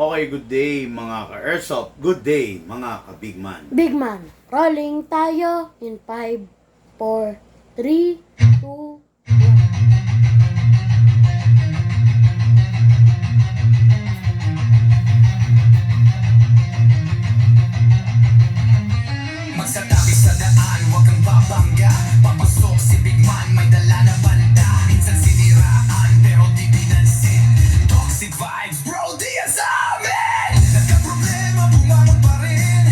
Okay, good day mga ka-airsoft. Good day mga ka-bigman. Big man, rolling tayo in 5, 4, 3, 2, 1. Magsatabi sa daan, huwag kang babangga. Papasok si Big Man, may dala na banda. Minsan siniraan, pero di pinansin. Toxic vibes, bro, di yan sa amin. Nagka-problema, bumangon pa rin.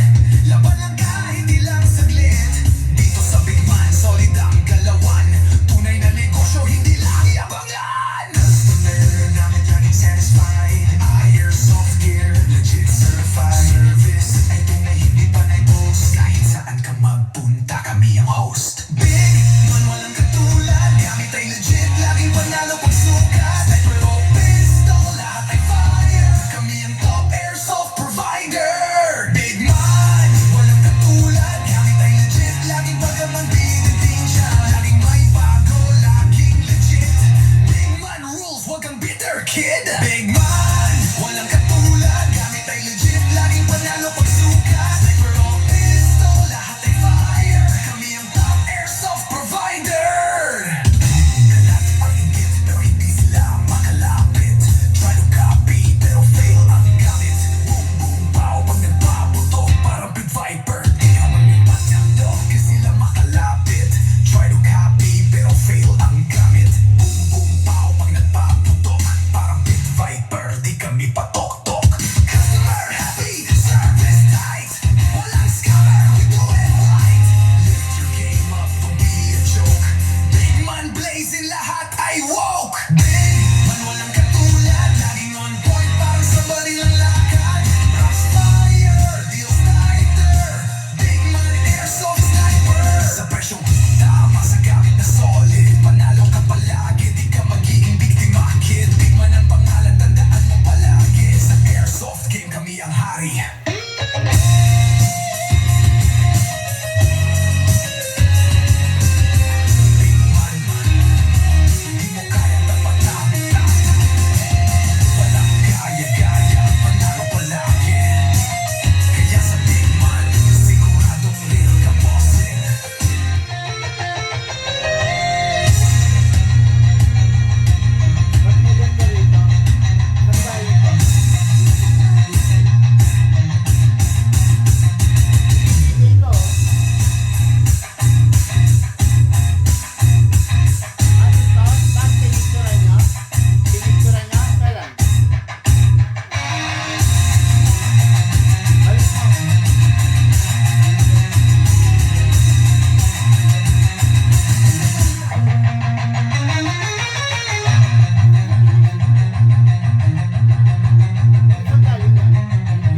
Laban lang kahit ilang saglit. Dito sa Big Man, solid ang galawan. Tunay na negosyo, hindi lang iabangan. Customer namin laging satisfied. Airsoft gear, legit certified. Service ay tunay, hindi pa na-post. Kahit saan ka magpunta, kami ang host. Big Man, walang katulad. Gamit ay legit, laging panalo pag sukat. Sniper o pistol, lahat ay fire. Kami ang top airsoft provider. Big Man, walang katulad. Gamit ay legit, laging pagaman din siya. Laging may bago, laging legit. Big Man rules, wag kang bitter kid. Big Man, walang katulad. Gamit ay legit, laging panalo pag sukat. Sniper o pistol, lahat ay fire. Kami ang top airsoft provider. Kalat ang inggit, pero hindi sila makalapit. Try to copy, pero fail ang gamit. Boom, boom, pow, pag nagpaputok, parang Big Viper. Di ka mamipat ng dog, kasi sila makalapit. Try to copy, pero fail ang gamit. Boom, boom, pow, pag nagpaputok, parang Big Viper. Di kami patok-tok. Customer happy, service tight. Walang scammer, we do it right. Lift your game up, don't be a joke. Big Man blazing, lahat ay woke. Big Man walang katulad, laging on point, parang somebody lang lakad. Crossfire, deals tighter. Big Man airsoft sniper. Sa presyong tama, sa gamit na solid. Panalo ka palagi, di ka magiging biktima, kid. Big Man ang pangalan, tandaan mo palagi. Sa airsoft game, kami ang hari. Big Man, di mo kayang tapatan. Walang gaya-gaya, panalo palagi. Kaya sa Big Man, siguradong real ka bossing.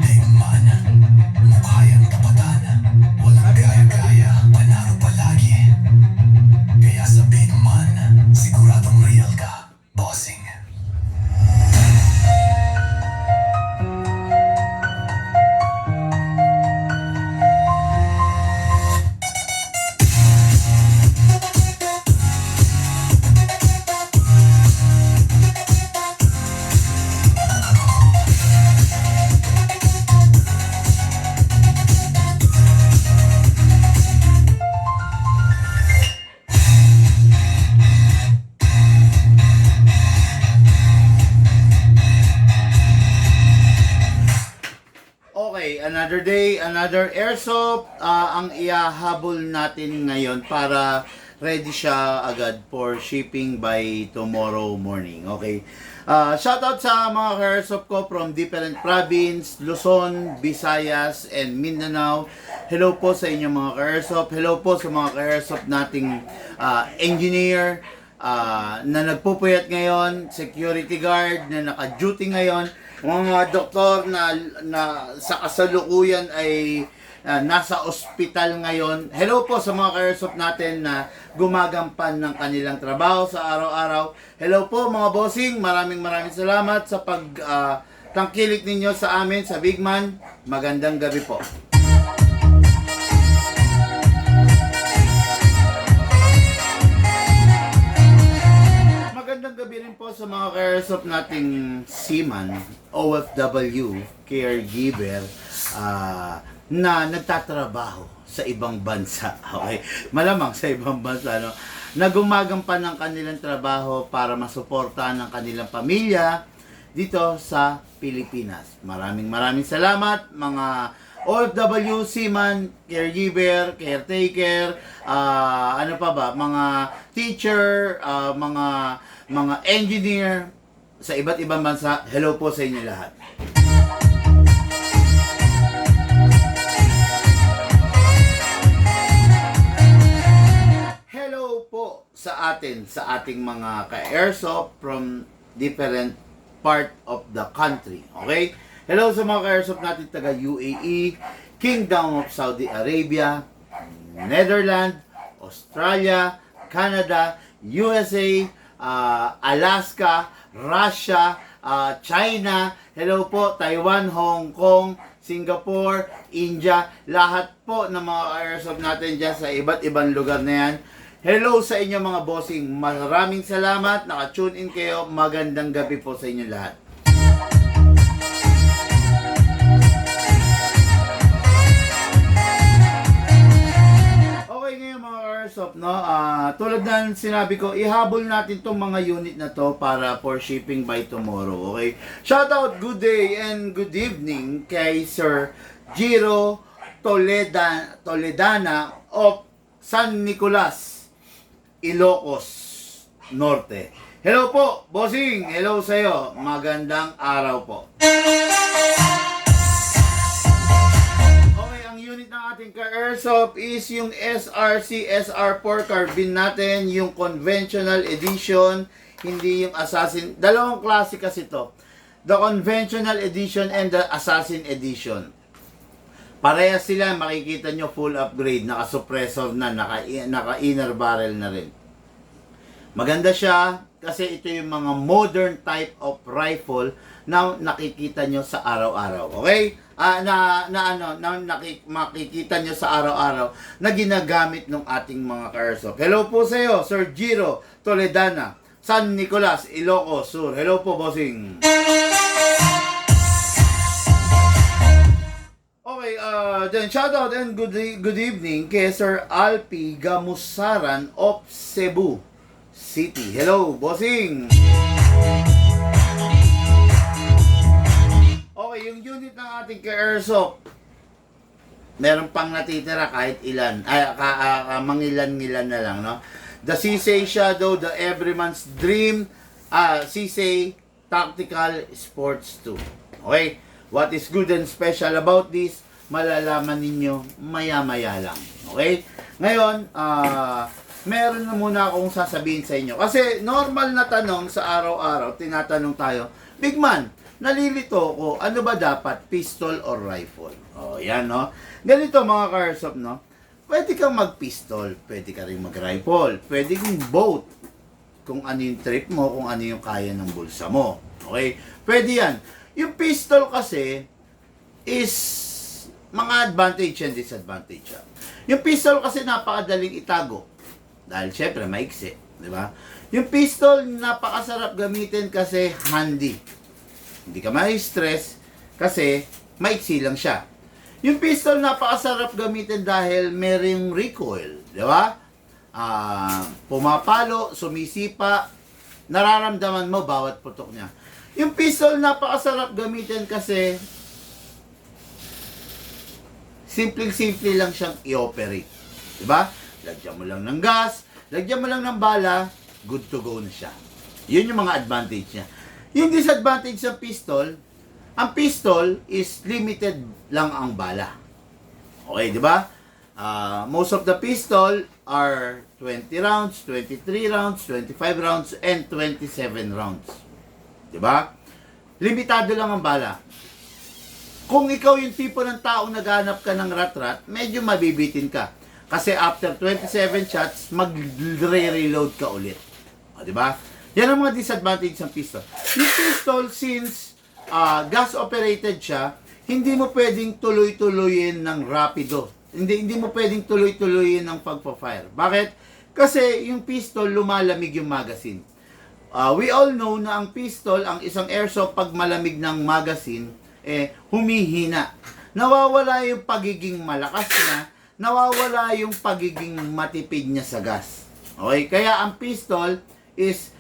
Big Man, mukha yang tapatan. Walang gaya-gaya, panalo palagi. Kaya sa Big Man, siguradong real ka, bossing. Okay, another day, another airsoft. Ang iahabol natin ngayon para ready siya agad for shipping by tomorrow morning. Okay. Shoutout sa mga ka-airsoft ko from different province, Luzon, Visayas, and Mindanao. Hello po sa inyong mga ka-airsoft. Hello po sa mga ka-airsoft nating engineer na nagpupuyat ngayon, security guard na naka-duty ngayon, mga doktor na sa kasalukuyan ay nasa ospital ngayon. Hello po sa mga ka-airsoft natin na gumagampan ng kanilang trabaho sa araw-araw. Hello po mga bossing, maraming salamat sa pagtangkilik ninyo sa amin sa Big Man. Magandang gabi po. Magandang gabi gabi rin po sa mga ka-airsoft nating seaman, OFW, caregiver, na nagtatrabaho sa ibang bansa. Okay? Malamang sa ibang bansa, no? Na gumagampan ng kanilang trabaho para masuportahan ng kanilang pamilya dito sa Pilipinas. Maraming salamat mga OFW, seaman, caregiver, caretaker, ano pa ba, mga teacher, mga engineer sa iba't ibang bansa. Hello po sa inyo lahat. Hello po sa ating mga ka-airsoft from different part of the country. Okay? Hello sa mga ka-airsoft natin taga UAE, Kingdom of Saudi Arabia, Netherlands, Australia, Canada, USA, Alaska, Russia, China, hello po, Taiwan, Hong Kong, Singapore, India, lahat po ng mga airsoft natin dyan sa iba't ibang lugar na yan. Hello sa inyo mga bossing, maraming salamat, naka-tune in kayo, magandang gabi po sa inyo lahat. Okay ngayon mga airsoft, no? Tulad na sinabi ko, ihabol natin tong mga unit na to para for shipping by tomorrow, okay? Shout out, good day and good evening kay Sir Giro Toledana of San Nicolas, Ilocos Norte. Hello po, bossing. Hello sa'yo. Magandang araw po. Okay, ang unit ng ating ka-airsoft is yung SRC SR4 carbine natin, yung conventional edition, hindi yung assassin. Dalawang klase kasi to. The conventional edition and the assassin edition. Parehas sila, makikita nyo full upgrade, naka-suppressor na, naka-inner barrel na rin. Maganda siya kasi ito yung mga modern type of rifle na nakikita nyo sa araw-araw. Okay? Makikita nyo sa araw-araw na ginagamit ng ating mga ka-airsoft. Hello po sa iyo, Sir Giro Toledana, San Nicolas, Ilocos Sur. Hello po, bossing. Okay, then shout out and good evening kay Sir Alpi Gamusaran of Cebu City. Hello, bossing. Okay, yung unit ng ating ka-airsoft, meron pang natitira kahit ilan, mangilan-ngilan na lang, no? The Sisay Shadow, the Everyman's Dream, Sisay Tactical Sports 2. Okay? What is good and special about this, malalaman ninyo maya-maya lang. Okay? Ngayon, meron na muna akong sasabihin sa inyo. Kasi normal na tanong sa araw-araw, tinatanong tayo, Big Man, nalilito ko, ano ba dapat, pistol or rifle? O, yan, no? Ganito mga ka-airsoft, no? Pwede kang mag-pistol, pwede ka rin mag-rifle, pwede kang both. Kung ano yung trip mo, kung ano yung kaya ng bulsa mo. Okay? Pwede yan. Yung pistol kasi is mga advantage and disadvantage. Yung pistol kasi napakadaling itago. Dahil syempre maiksi, di ba? Yung pistol napakasarap gamitin kasi handy. Hindi ka ma-stress kasi maiksi lang siya. Yung pistol napakasarap gamitin dahil merong recoil, di ba? Pumapalo, sumisipa, nararamdaman mo bawat putok niya. Yung pistol napakasarap gamitin kasi simpleng-simple lang siyang i-operate. Diba? Lagyan mo lang ng gas, lagyan mo lang ng bala, good to go na siya. Yun yung mga advantage niya. Yung disadvantage ng pistol, ang pistol is limited lang ang bala. Okay, diba? Most of the pistol are 20 rounds, 23 rounds, 25 rounds, and 27 rounds. Diba? Limitado lang ang bala. Kung ikaw yung tipo ng taong naghanap ka ng rat-rat, medyo mabibitin ka. Kasi after 27 shots, mag-re-reload ka ulit. O, diba? Yan ang mga disadvantage ng pistol. Yung pistol, since gas-operated siya, hindi mo pwedeng tuloy-tuloyin ng rapido. Hindi mo pwedeng tuloy-tuloyin ng pagpa-fire. Bakit? Kasi yung pistol, lumalamig yung magazine. We all know na ang pistol, ang isang airsoft pag malamig ng magazine, humihina. Nawawala yung pagiging malakas niya, nawawala yung pagiging matipid niya sa gas. Okay? Kaya ang pistol is,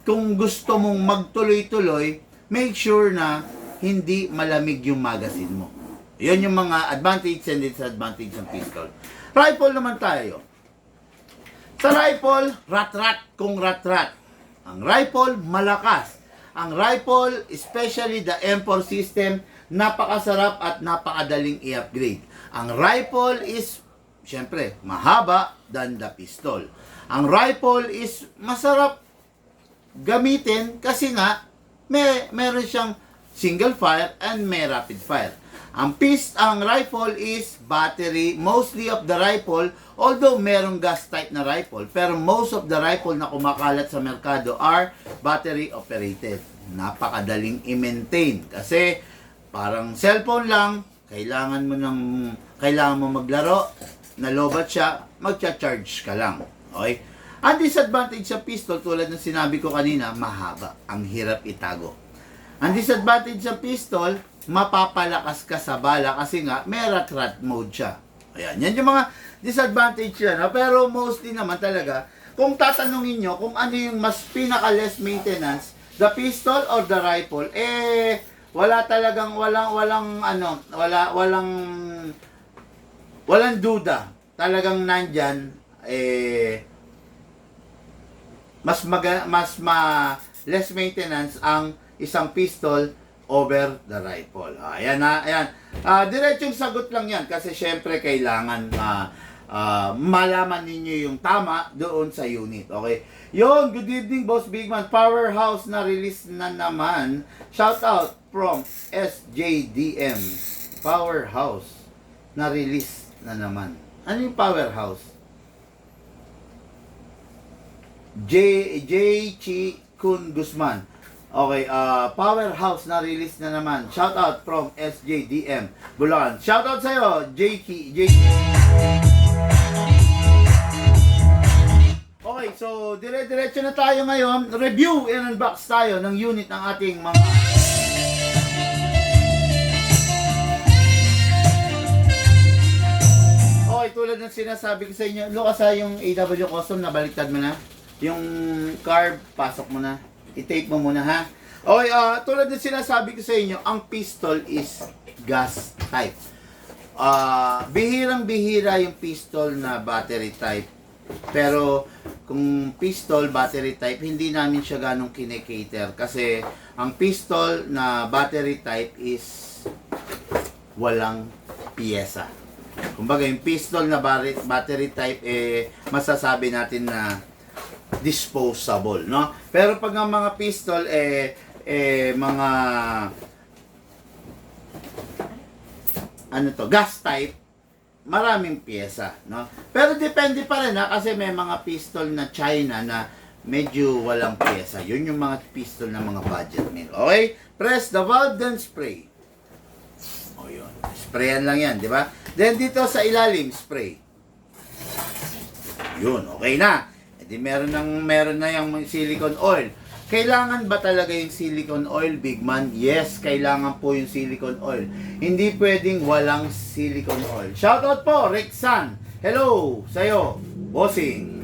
kung gusto mong magtuloy-tuloy, make sure na hindi malamig yung magazine mo. Yan yung mga advantage and disadvantage ng pistol. Rifle naman tayo. Sa rifle, rat-rat kung rat-rat. Ang rifle, malakas. Ang rifle, especially the M4 system, napakasarap at napakadaling i-upgrade. Ang rifle is, syempre, mahaba than the pistol. Ang rifle is masarap gamitin kasi nga, meron siyang single fire and may rapid fire. Ang rifle is battery, mostly of the rifle, although merong gas type na rifle, pero most of the rifle na kumakalat sa merkado are battery operated. Napakadaling i-maintain kasi parang cellphone lang, kailangan mo maglaro, nalobat siya, magcha-charge ka lang. Okay? Ang disadvantage sa pistol, tulad ng sinabi ko kanina, mahaba, ang hirap itago. Ang disadvantage sa pistol, mapapalakas ka sa bala kasi nga may rat-rat mode siya. Ayan, yan yung mga disadvantage yan. Pero mostly naman talaga, kung tatanungin nyo kung ano yung mas pinaka-less maintenance, the pistol or the rifle, walang duda. Talagang nandyan, less maintenance ang isang pistol over the rifle. Ayan na, ayan. Diretsong sagot lang yan kasi syempre kailangan malaman ninyo yung tama doon sa unit. Okay? Yon, good evening Boss Bigman. Powerhouse na release na naman. Shout out from SJDM. Powerhouse na release na naman. Ano yung Powerhouse? J. Kun Guzman. Okay, Powerhouse na release na naman. Shout out from SJDM Bulacan. Shout out sa'yo, JK. Okay, so dire-diretso na tayo ngayon. Review and unbox tayo ng unit ng ating mga... Okay, tulad ng sinasabi ko sa inyo, Lucas, yung AW Custom, nabaliktad mo na. Yung carb, pasok mo na. I-tape mo muna, ha? Okay, tulad ng sinasabi ko sa inyo, ang pistol is gas type. Bihirang-bihira yung pistol na battery type. Pero kung pistol battery type, hindi namin siya ganong kinekater kasi ang pistol na battery type is walang piyesa. Kumbaga yung pistol na battery type, masasabi natin na disposable, no? Pero pag ang mga pistol mga gas type, maraming piyesa, no? Pero depende pa rin, kasi may mga pistol na China na medyo walang piyesa. Yun yung mga pistol na mga budget meal. Okay? Press the valve, then spray. O yun. Sprayan lang yan, di ba? Then dito sa ilalim, spray. Yun, okay na. Di meron na yung silicone oil. Kailangan ba talaga yung silicone oil, Big Man? Yes, kailangan po yung silicone oil. Hindi pwedeng walang silicone oil. Shoutout po, Rexan. Hello, sa'yo, bossing.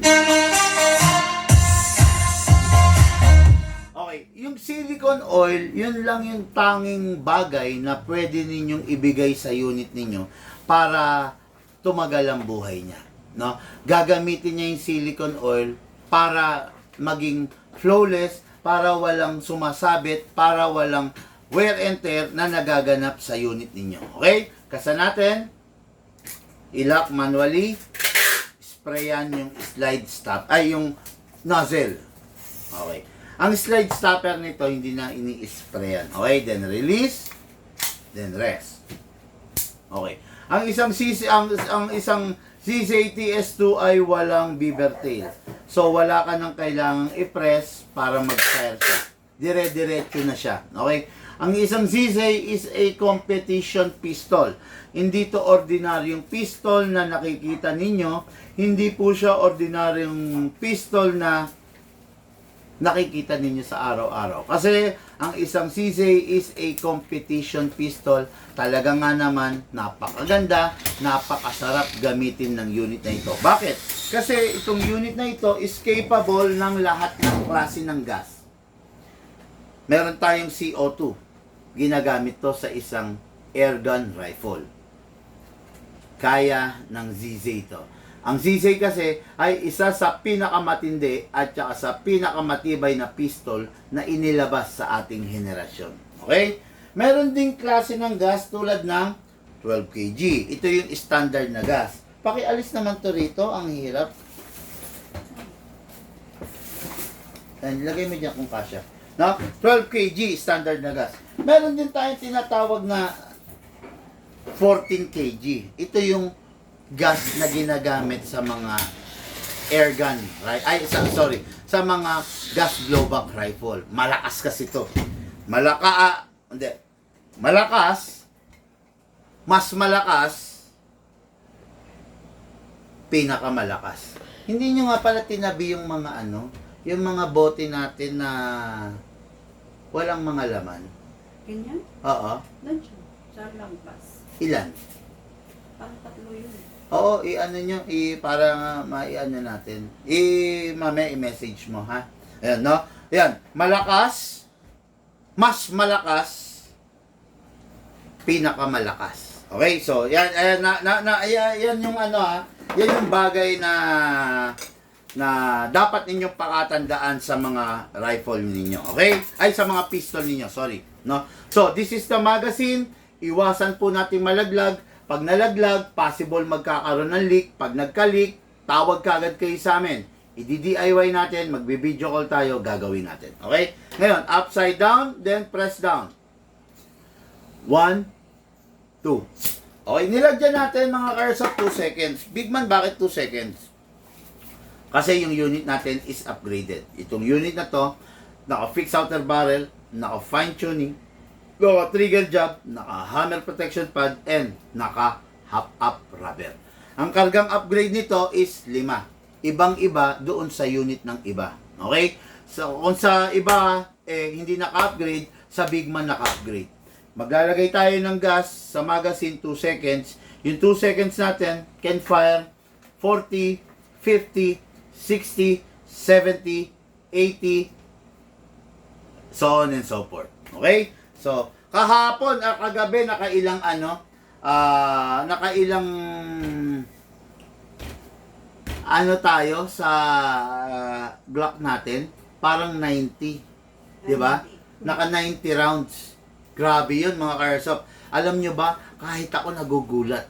Okay, yung silicone oil, yun lang yung tanging bagay na pwede ninyong ibigay sa unit ninyo para tumagal ang buhay niya. No? Gagamitin niya yung silicone oil para maging flawless, para walang sumasabit, para walang wear and tear na nagaganap sa unit ninyo. Okay? Kasa natin, i-lock manually, sprayan yung slide stop, yung nozzle. Okay. Ang slide stopper nito, hindi na ini-sprayan. Okay? Then release, then rest. Okay. Ang isang CZTS2 ay walang beaver tail. So, wala ka nang kailangang i-press para mag-fire siya. Dire-diretso na siya. Okay? Ang isang CZ is a competition pistol. Hindi to ordinaryong pistol na nakikita ninyo. Hindi po siya ordinaryong pistol na nakikita ninyo sa araw-araw. Kasi ang isang CZ is a competition pistol. Talaga nga naman, napakaganda, napakasarap gamitin ng unit na ito. Bakit? Kasi itong unit na ito is capable ng lahat ng klase ng gas. Meron tayong CO2. Ginagamit to sa isang airgun rifle. Kaya ng ZZ ito. Ang ZZ kasi ay isa sa pinakamatindi at saka sa pinakamatibay na pistol na inilabas sa ating henerasyon. Okay? Meron ding klase ng gas tulad ng 12 kg. Ito yung standard na gas. Pakialis naman to rito, ang hirap. And lagay mo dyan kung kasya. No? 12 kg standard na gas. Meron din tayong tinatawag na 14 kg. Ito yung gas na ginagamit sa mga airgun, right? Sa mga gas blowback rifle. Malakas kasi ito. Malakas, mas malakas, pinakamalakas. Hindi nyo nga pala tinabi yung mga yung mga bote natin na walang mga laman. Ganyan? Oo. Nandiyan. Sa lampas. Ilan? Parang 3 yun. Oo, nyo, para ma-ano natin. Mamaya i-message mo, ha? Ayan, no? Ayan, malakas, mas malakas, pinakamalakas. Okay, so, yan, ayan, yan yung yan yung bagay na dapat ninyong pakatandaan sa mga rifle ninyo, okay? Ay, sa mga pistol ninyo, sorry, no? So, this is the magazine. Iwasan po natin malaglag. Pag nalaglag, possible magkakaroon ng leak. Pag nagka-leak, tawag kagad kayo sa amin. I-DIY natin, magbi-video call tayo, gagawin natin. Okay? Ngayon, upside down, then press down. 1, 2. Okay, nilagyan natin mga cars of 2 seconds. Big man, bakit 2 seconds? Kasi yung unit natin is upgraded. Itong unit na to, naka-fix outer barrel, naka-fine tuning, naka-trigger job, naka-hammer protection pad, and naka-hop-up rubber. Ang kargang upgrade nito is 5. Ibang-iba doon sa unit ng iba. Okay? So, kung sa iba, hindi naka-upgrade, sa big man naka-upgrade. Maglalagay tayo ng gas sa magazine 2 seconds. Yung 2 seconds natin can fire 40, 50, 60, 70, 80, so on and so forth. Okay? So, kahapon, kagabi, nakailang tayo sa Glock natin? Parang 90. Di ba? Naka 90 rounds. Grabe yun, mga Airsoft. Alam nyo ba, kahit ako nagugulat.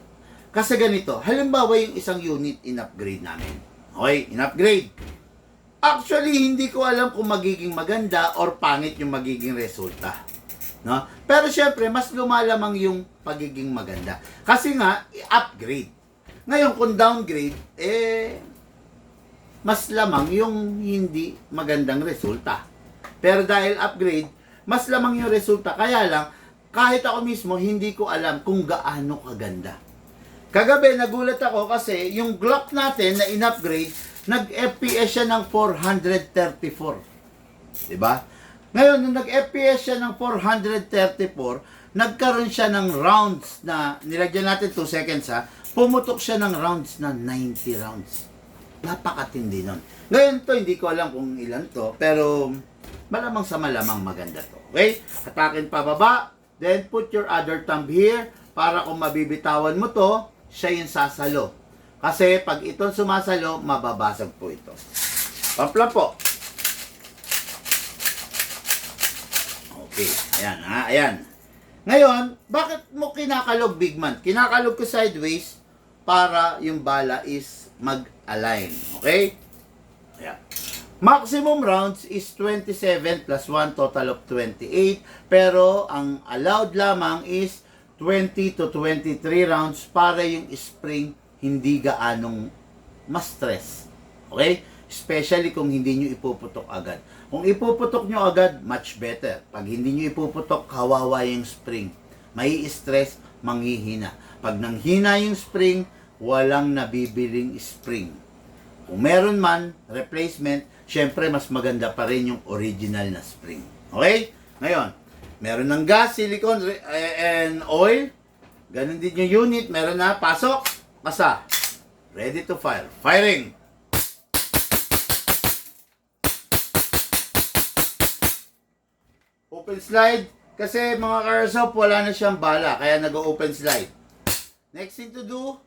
Kasi ganito, halimbawa yung isang unit in-upgrade namin. Okay, in-upgrade. Actually, hindi ko alam kung magiging maganda or pangit yung magiging resulta. No? Pero syempre, mas lumalamang yung pagiging maganda. Kasi nga, i-upgrade. Ngayon, kung downgrade, mas lamang yung hindi magandang resulta. Pero dahil upgrade, mas lamang yung resulta. Kaya lang, kahit ako mismo, hindi ko alam kung gaano kaganda. Kagabi, nagulat ako kasi yung Glock natin na in-upgrade, nag-FPS siya ng 434. Diba? Ngayon, nung nag-FPS siya ng 434, nagkaroon siya ng rounds na, nilagyan natin 2 seconds ha, pumutok siya ng rounds na 90 rounds. Napakatindi nun. Ngayon to, hindi ko alam kung ilan to, pero malamang sa malamang maganda to. Okay? Hatakin pababa, then put your other thumb here, para kung mabibitawan mo to, siya yung sasalo. Kasi pag itong sumasalo, mababasag po ito. Pampla po. Okay, ayan ha, ayan. Ngayon, bakit mo kinakalog, big man? Kinakalog ko sideways para yung bala is mag-align. Okay? Ayan. Maximum rounds is 27 plus 1, total of 28. Pero ang allowed lamang is 20 to 23 rounds para yung spring hindi gaanong ma-stress. Okay? Especially kung hindi nyo ipuputok agad. Kung ipuputok nyo agad, much better. Pag hindi nyo ipuputok, kawawa yung spring. May stress, manghihina. Pag nanghina yung spring, walang nabibiling spring. Kung meron man, replacement, syempre mas maganda pa rin yung original na spring. Okay? Ngayon, meron ng gas, silicone, and oil. Ganun din yung unit. Meron na, pasok, kasa. Ready to fire. Firing! Open slide. Kasi mga ka-airsoft, wala na siyang bala. Kaya nag-open slide. Next thing to do,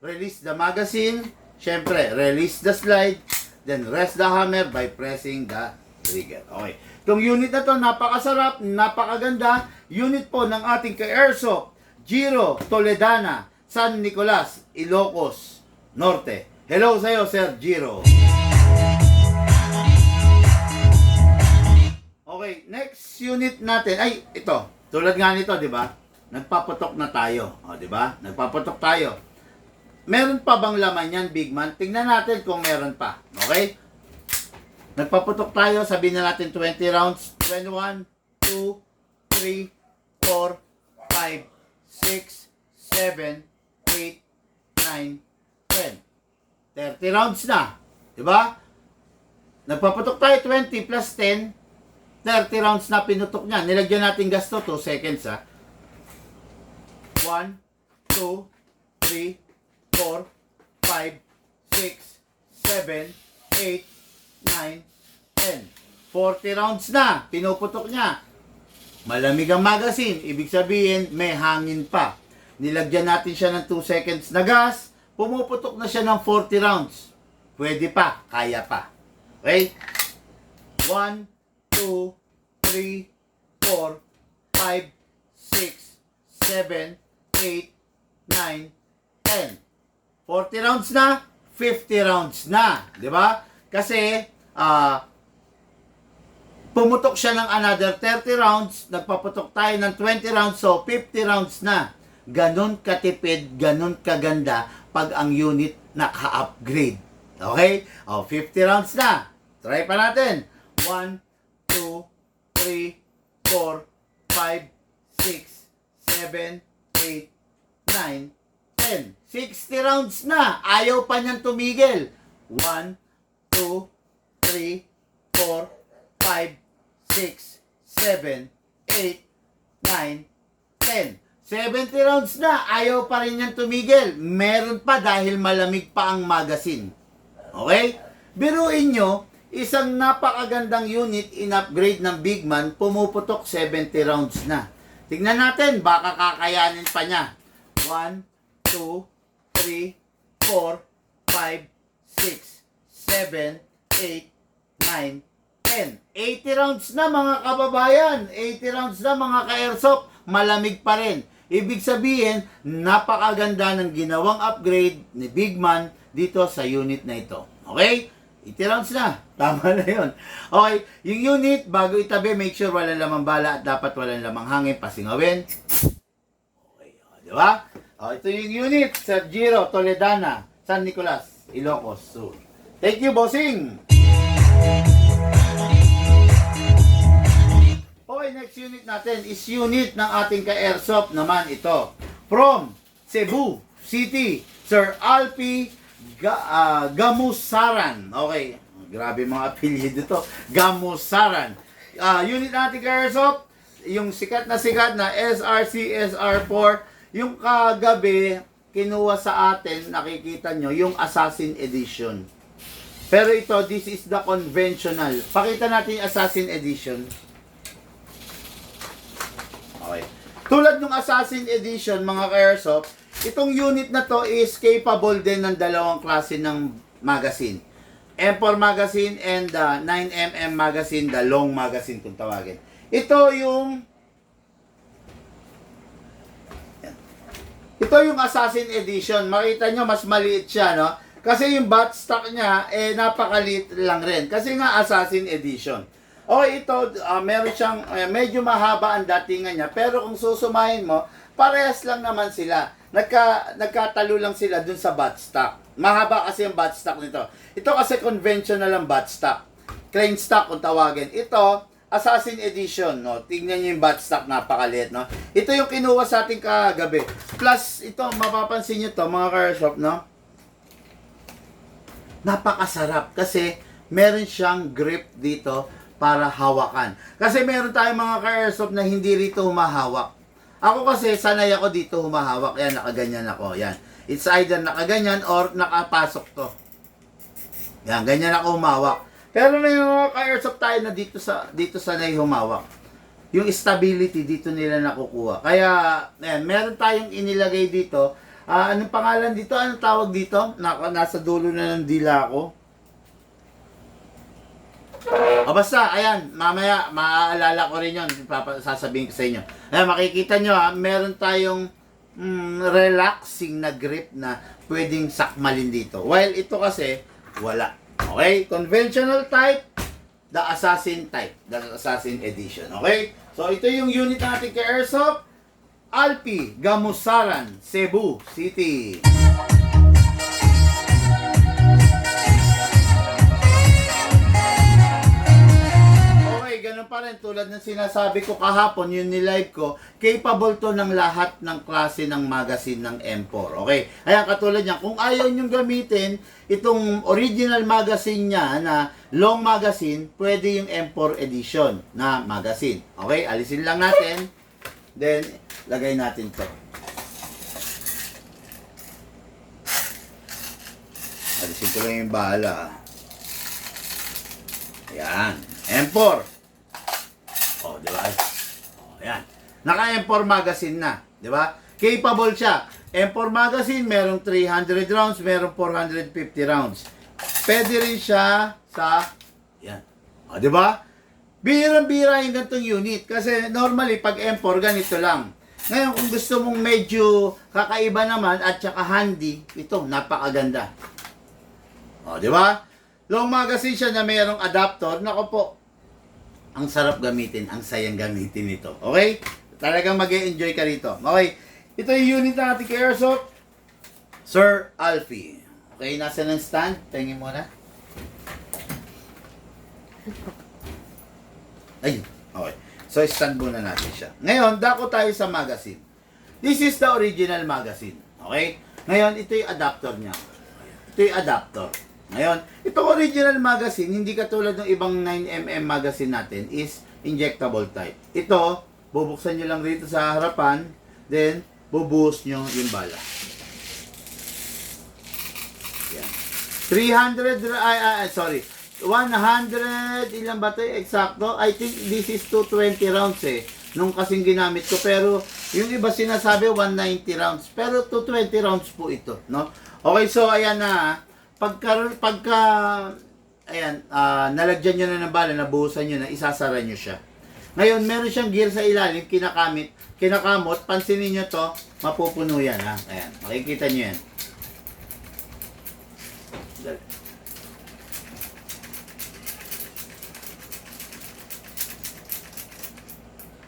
release the magazine. Siyempre, release the slide. Then rest the hammer by pressing the trigger. Okay. Itong unit na to, napakasarap, napakaganda. Unit po ng ating ka-airsoft, Giro Toledana, San Nicolas, Ilocos Norte. Hello sa'yo, Sir Giro. Okay, next unit natin, ay, ito, tulad nga nito, di ba? Nagpaputok na tayo, o, di ba? Nagpaputok tayo. Meron pa bang laman yan, big man? Tingnan natin kung meron pa, okay? Nagpaputok tayo, sabihin na natin 20 rounds, 21, 2, 3, 4, 5, 6, 7, 8, 9, 10. 30 rounds na, di ba? Nagpaputok tayo, 20 plus 10, 30 rounds na pinutok niya. Nilagyan natin gas to 2 seconds, ha. 1, 2, 3, 4, 5, 6, 7, 8, 9, 10. 40 rounds na. Pinuputok niya. Malamig ang magazine. Ibig sabihin, may hangin pa. Nilagyan natin siya ng 2 seconds na gas. Pumuputok na siya ng 40 rounds. Pwede pa. Kaya pa. Okay? 1, 2, 3, 4, 5, 6, 7, 8, 9, 10. 40 rounds na, 50 rounds na. Di ba? Kasi, pumutok siya ng another 30 rounds, nagpaputok tayo ng 20 rounds, so 50 rounds na. Ganon katipid, ganon kaganda pag ang unit naka-upgrade. Okay? 50 rounds na. Try pa natin. 1, 2, 3, 4, 5, 6, 7, 8, 9, 10. 60 rounds na. Ayaw pa niyang tumigil. 1, 2, 3, 4, 5, 6, 7, 8, 9, 10. 70 rounds na. Ayaw pa rin niyang tumigil. Meron pa dahil malamig pa ang magazine. Okay? Biruin nyo, isang napakagandang unit in-upgrade ng Big Man, pumuputok 70 rounds na. Tignan natin, baka kakayanin pa niya. 1, 2, 3, 4, 5, 6, 7, 8, 9, 10. 80 rounds na mga kababayan. 80 rounds na mga ka-airsoft. Malamig pa rin. Ibig sabihin, napakaganda ng ginawang upgrade ni Big Man dito sa unit na ito. Okay? 80 rounds na. Tama na yun. Okay, yung unit, bago itabi, make sure walang lamang bala at dapat walang lamang hangin, pasingawin. Okay, di ba? Ito yung unit sa Giro Toledana, San Nicolas, Ilocos Sur. Thank you, bossing! Okay, next unit natin is unit ng ating ka-airsoft naman ito. From Cebu City, Sir Alpi Gamusaran. Okay, grabe mga apelyido dito. Gamusaran. Unit natin ka-airsoft, yung sikat na SRC SR4, yung kagabi, kinuha sa atin, nakikita nyo, yung Assassin Edition. Pero ito, this is the conventional. Pakita natin yung Assassin Edition. Okay. Tulad ng Assassin Edition, mga ka-airsoft, itong unit na to is capable din ng dalawang klase ng magazine. M4 magazine and 9mm magazine, the long magazine kung tawagin. Ito yung Assassin Edition. Makita nyo, mas maliit siya, no? Kasi yung buttstock niya, napakaliit lang rin. Kasi nga, Assassin Edition. Okay, ito, meron siyang, medyo mahaba ang datingan niya. Pero kung susumahin mo, parehas lang naman sila. Nagkatalo lang sila dun sa buttstock. Mahaba kasi yung buttstock nito. Ito kasi conventional ang buttstock. Crane stock kung tawagin. Ito, Assassin Edition, no? Tingnan niyo yung buttstock, napakaliit, no? Ito yung kinuha sa ating kagabi. Plus, ito, mapapansin niyo to, mga ka-airsoft, no? Napakasarap kasi meron siyang grip dito para hawakan. Kasi meron tayong mga ka-airsoft na hindi rito humahawak. Ako kasi, sanay ako dito humahawak. Yan, nakaganyan ako. Yan. It's either nakaganyan or nakapasok to. Yan, ganyan ako humawak. Pero may mga ka-airsoft tayo na dito sanay humawak. Yung stability dito nila nakukuha. Kaya, ayan, meron tayong inilagay dito. Anong pangalan dito? Anong tawag dito? Nasa dulo na ng dila ko. Basta, ayan, mamaya, maaalala ko rin yun. Sasabihin ko sa inyo. Ayan, makikita nyo meron tayong relaxing na grip na pwedeng sakmalin dito. While ito kasi, wala. Okay? Conventional type, the Assassin type. The Assassin edition. Okay? So, ito yung unit natin kay Airsoft. Alpi, Gamusaran, Cebu City. Okay, ganun pa rin. Tulad ng sinasabi ko kahapon, yung nilive ko, capable to ng lahat ng klase ng magazine ng M4. Okay? Ayan, katulad niyan. Kung ayaw nyong gamitin itong original magazine niya na long magazine, pwede yung M4 edition na magazine. Okay? Alisin lang natin. Then, lagay natin to. Alisin ko lang yung bala. Ayan. M4. O, di ba? O, ayan. Naka M4 magazine na. Di ba? Capable siya. M4 magazine, merong 300 rounds, merong 450 rounds. Pwede rin siya sa, yan. O, di ba? Bihirang-bihira yung ganitong unit. Kasi normally, pag M4, ganito lang. Ngayon, kung gusto mong medyo kakaiba naman at saka handy, ito, napakaganda. O, di ba? Long magazine siya na mayroong adapter. Nako po, ang sarap gamitin, ang sayang gamitin ito. Okay? Talagang mag-e-enjoy ka rito. Okay? Ito yung unit natin kay Airsoft. Sir Alfie. Okay, nasa ng stand? Tingin mo na. Ayun. Okay. So, stand muna natin siya. Ngayon, dako tayo sa magazine. This is the original magazine. Okay? Ngayon, ito yung adapter niya. Ito yung adapter. Ngayon, itong original magazine, hindi katulad ng ibang 9mm magazine natin, is injectable type. Ito, bubuksan nyo lang rito sa harapan, then, bubuhos nyo yung bala. Yan. 100, ilan ba ito? Eksakto? I think this is 220 rounds eh. Nung kasing ginamit ko. Pero, yung iba sinasabi 190 rounds. Pero 220 rounds po ito. No? Okay, so ayan na. Ayan, nalagyan nyo na ng bala, nabuhusan nyo na, isasara nyo siya. Ngayon, meron siyang gear sa ilalim, kinakamot, pansinin nyo to, mapupuno yan, ha? Ayan, makikita nyo yan.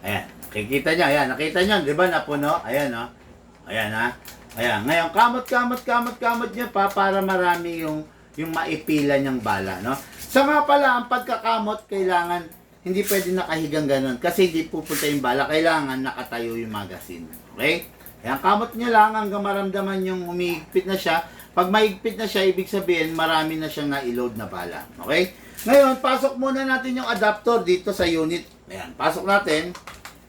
Ayan, nakikita nyo, ayan, nakita nyo, di ba, napuno? Ayan, no? Ayan, ha? Ayan, ngayon, kamot nyo pa para marami yung maipila niyang bala, no? Sa nga pala, ang pagkakamot, kailangan, hindi pwede nakahigang ganun kasi hindi pupunta yung bala, kailangan nakatayo yung magazine. Okay? Ayan, kamot nyo lang hanggang maramdaman yung umihigpit na siya. Pag mahigpit na siya, ibig sabihin, marami na siyang na-load na bala. Okay? Ngayon, pasok muna natin yung adapter dito sa unit. Ayan, pasok natin.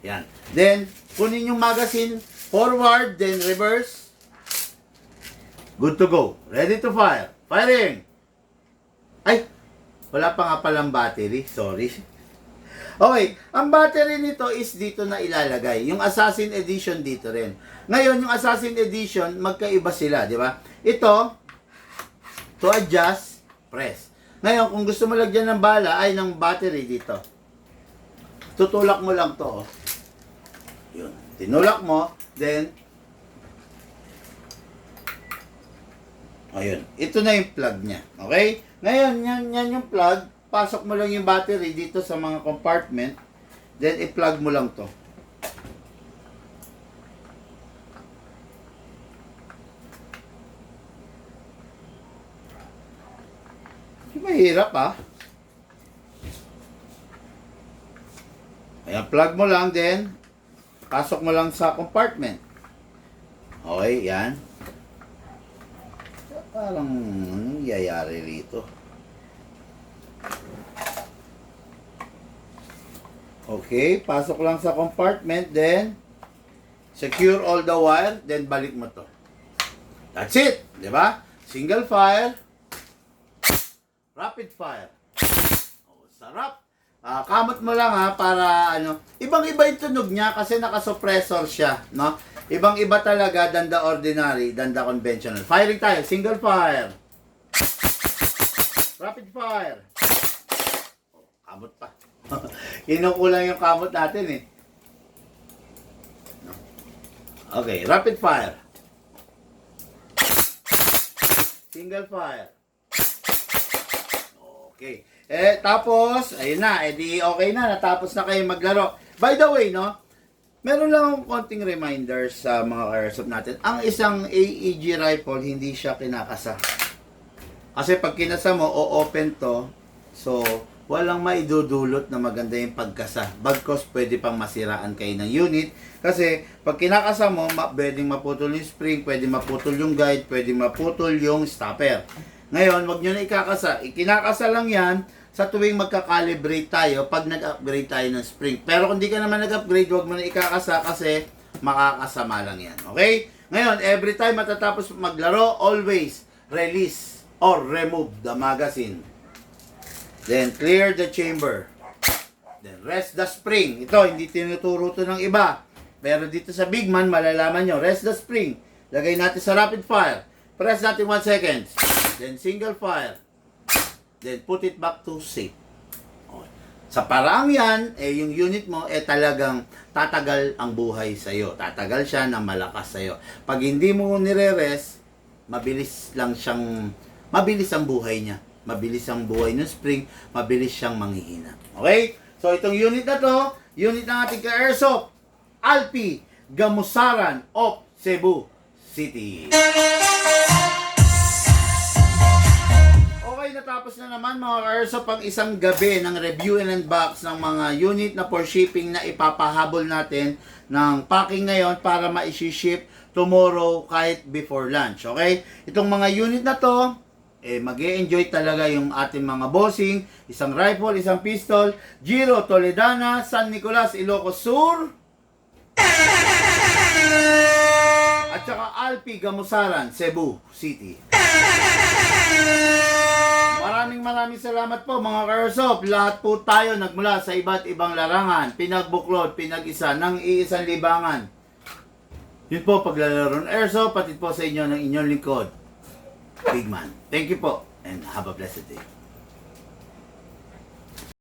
Ayan. Then, kunin yung magazine, forward, then reverse. Good to go. Ready to fire. Firing! Ay! Wala pa nga palang battery. Sorry. Okay. Ang battery nito is dito na ilalagay. Yung Assassin Edition dito rin. Ngayon, yung Assassin Edition, magkaiba sila. Di ba? Ito, to adjust, press. Ngayon, kung gusto mo lagyan ng bala, ay ng battery dito. Tutulak mo lang to. Oh. Yun. Tinulak mo, then, ayun. Ito na yung plug niya. Okay? Ngayon, yan yung plug. Pasok mo lang yung battery dito sa mga compartment. Then, i-plug mo lang to. Hindi mahirap, ah. Ayan, plug mo lang, then, pasok mo lang sa compartment. Okay, yan. Parang, anong yayari rito? Okay, pasok lang sa compartment, then secure all the wire, then balik mo to. That's it, di ba? Single fire, rapid fire. Oh, sarap. Kamot mo lang ha, para ano, ibang-iba yung tunog niya kasi naka-suppressor siya, no? Ibang-iba talaga than the ordinary, than the conventional. Firing tayo, single fire. Rapid fire. Oh, kamot pa. Kinukulang yung kamot natin eh. No? Okay, rapid fire. Single fire. Okay. Tapos, ayun na, edi okay na, natapos na kayo maglaro. By the way, no, meron lang akong konting reminders sa mga airsoft natin. Ang isang AEG rifle, hindi siya kinakasa. Kasi pag kinasa mo, o-open to, so, walang maidudulot na maganda yung pagkasa. Bagkos, pwede pang masiraan kayo ng unit. Kasi, pag kinakasa mo, pwedeng maputol yung spring, pwede maputol yung guide, pwede maputol yung stopper. Ngayon, wag nyo na ikakasa. Ikinakasa lang yan sa tuwing magka-calibrate tayo pag nag-upgrade tayo ng spring. Pero kung di ka naman nag-upgrade, wag mo na ikakasa kasi makakasama lang yan. Okay? Ngayon, every time matatapos maglaro, always release or remove the magazine. Then, clear the chamber. Then, rest the spring. Ito, hindi tinuturo to ng iba. Pero dito sa Big Man, malalaman nyo, rest the spring. Lagay natin sa rapid fire. Press natin 1 second. Then, single fire. Then, put it back to safe. Okay. Sa paraang yan, yung unit mo, talagang tatagal ang buhay sa'yo. Tatagal siya na malakas sa'yo. Pag hindi mo nire-rest, mabilis ang buhay niya. Mabilis ang buhay ng spring, mabilis siyang manghihina. Okay? So, itong unit na to, unit ng ating ka-airsoft, Alpi Gamusaran of Cebu City. Okay, natapos na naman mga ka-airsoft ang isang gabi ng review and unbox ng mga unit na for shipping na ipapahabol natin ng packing ngayon para ma-ship tomorrow kahit before lunch. Okay? Itong mga unit na to, mag-e-enjoy talaga yung ating mga bossing, isang rifle, isang pistol, Giro Toledana, San Nicolas, Ilocos Sur, at saka Alpi Gamusaran, Cebu City. Maraming salamat po mga ka-airsoft. Lahat po tayo nagmula sa iba't ibang larangan, pinagbuklod, pinag-isa ng iisang libangan. Yun po paglalaro ng airsoft, pati po sa inyo ng inyong lingkod, Big Man. Thank you po and have a blessed day.